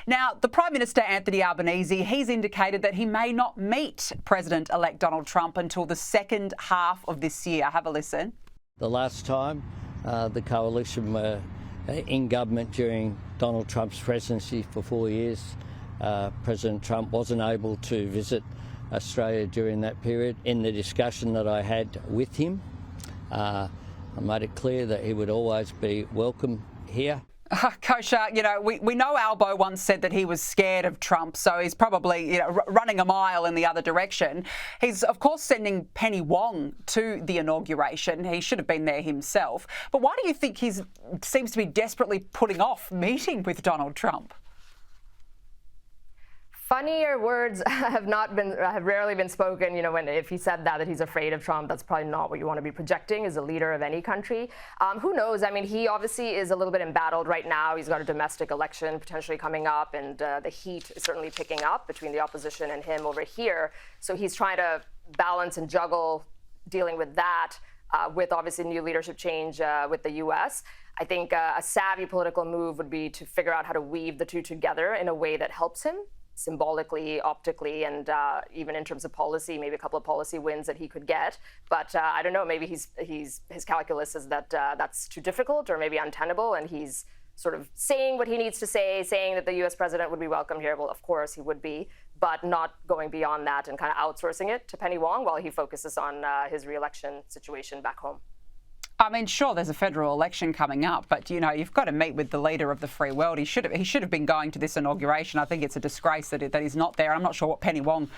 Now, the Prime Minister Anthony Albanese, he's indicated that he may not meet President-elect Donald Trump until the second half of this year. Have a listen. The last time the coalition were in government during Donald Trump's presidency for 4 years, President Trump wasn't able to visit Australia during that period. In the discussion that I had with him, I made it clear that he would always be welcome here. Kosha, we know Albo once said that he was scared of Trump, so he's probably running a mile in the other direction. He's, of course, sending Penny Wong to the inauguration. He should have been there himself. But why do you think he seems to be desperately putting off meeting with Donald Trump? Funnier words have rarely been spoken. If he said that he's afraid of Trump, that's probably not what you want to be projecting as a leader of any country. Who knows? I mean, he obviously is a little bit embattled right now. He's got a domestic election potentially coming up, and the heat is certainly picking up between the opposition and him over here. So he's trying to balance and juggle dealing with that with obviously new leadership change with the U.S. I think a savvy political move would be to figure out how to weave the two together in a way that helps him symbolically, optically, and even in terms of policy, maybe a couple of policy wins that he could get. But I don't know, maybe his calculus is that that's too difficult or maybe untenable, and he's sort of saying what he needs to say, saying that the U.S. president would be welcome here. Well, of course he would be, but not going beyond that and kind of outsourcing it to Penny Wong while he focuses on his re-election situation back home. I mean, sure, there's a federal election coming up, but, you've got to meet with the leader of the free world. He should have been going to this inauguration. I think it's a disgrace that he's not there. I'm not sure what Penny Wong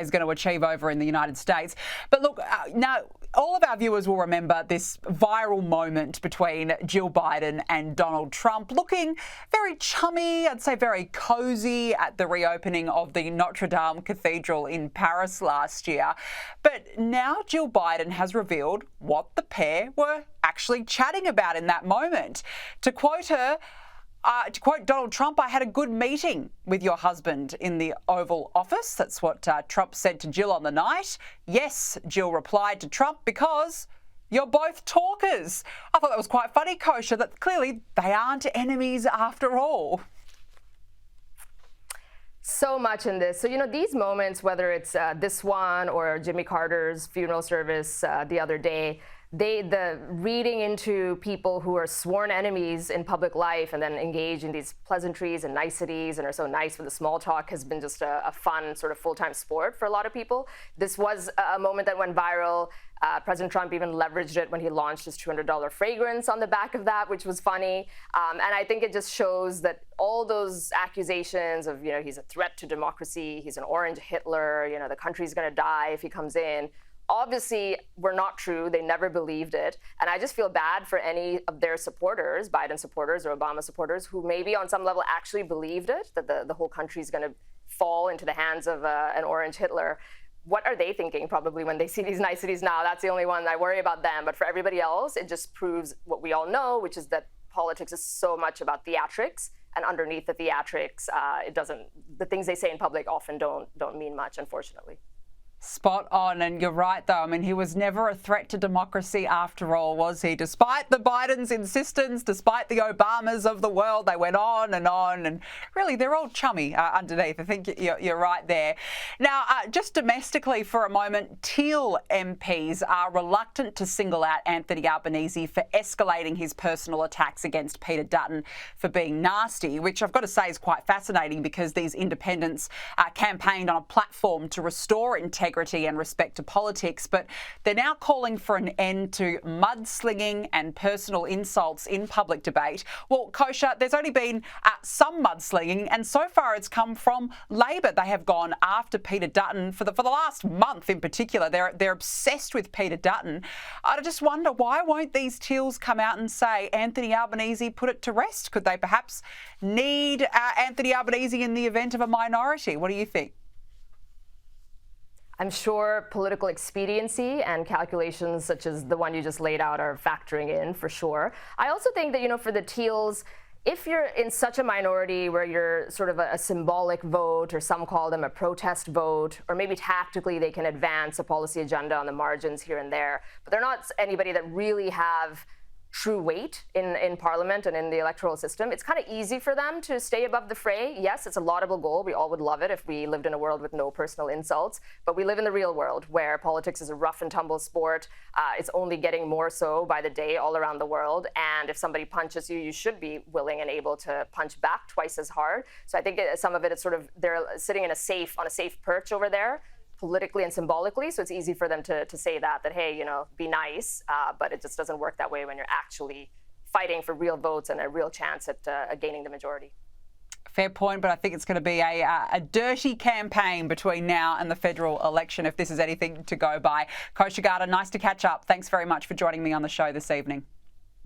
is going to achieve over in the United States. But look, now, all of our viewers will remember this viral moment between Jill Biden and Donald Trump, looking very chummy, I'd say very cosy at the reopening of the Notre Dame Cathedral in Paris last year. But now Jill Biden has revealed what the pair were actually chatting about in that moment. To quote her, to quote Donald Trump, "I had a good meeting with your husband in the Oval Office." That's what Trump said to Jill on the night. "Yes," Jill replied to Trump, "because you're both talkers." I thought that was quite funny, Kosha, that clearly they aren't enemies after all. So much in this. So, these moments, whether it's this one or Jimmy Carter's funeral service the other day, the reading into people who are sworn enemies in public life and then engage in these pleasantries and niceties and are so nice with the small talk has been just a fun sort of full-time sport for a lot of people. This was a moment that went viral. President Trump even leveraged it when he launched his $200 fragrance on the back of that, which was funny. And I think it just shows that all those accusations of, he's a threat to democracy, he's an orange Hitler, the country's going to die if he comes in, obviously were not true. They never believed it. And I just feel bad for any of their supporters, Biden supporters or Obama supporters, who maybe on some level actually believed it, that the whole country is going to fall into the hands of an orange Hitler. What are they thinking probably when they see these niceties now? That's the only one I worry about them. But for everybody else, it just proves what we all know, which is that politics is so much about theatrics. And underneath the theatrics, the things they say in public often don't mean much, unfortunately. Spot on, and you're right though. I mean, he was never a threat to democracy after all, was he? Despite the Biden's insistence, despite the Obamas of the world, they went on, and really they're all chummy underneath. I think you're right there. Now, just domestically for a moment, Teal MPs are reluctant to single out Anthony Albanese for escalating his personal attacks against Peter Dutton for being nasty, which I've got to say is quite fascinating because these independents campaigned on a platform to restore integrity and respect to politics, but they're now calling for an end to mudslinging and personal insults in public debate. Well, Kosha, there's only been some mudslinging, and so far it's come from Labor. They have gone after Peter Dutton for the last month in particular. They're obsessed with Peter Dutton. I just wonder, why won't these Teals come out and say Anthony Albanese put it to rest? Could they perhaps need Anthony Albanese in the event of a minority? What do you think? I'm sure political expediency and calculations such as the one you just laid out are factoring in for sure. I also think that, for the Teals, if you're in such a minority where you're sort of a symbolic vote, or some call them a protest vote, or maybe tactically they can advance a policy agenda on the margins here and there, but they're not anybody that really have true weight in Parliament and in the electoral system. It's kind of easy for them to stay above the fray. Yes, it's a laudable goal. We all would love it if we lived in a world with no personal insults. But we live in the real world where politics is a rough and tumble sport. It's only getting more so by the day all around the world. And if somebody punches you, you should be willing and able to punch back twice as hard. So I think some of it is sort of they're sitting on a safe perch over there, politically and symbolically, so it's easy for them to say that hey, you know, be nice, but it just doesn't work that way when you're actually fighting for real votes and a real chance at gaining the majority. Fair point, but I think it's going to be a dirty campaign between now and the federal election if this is anything to go by. Kosha Gada, nice to catch up. Thanks very much for joining me on the show this evening.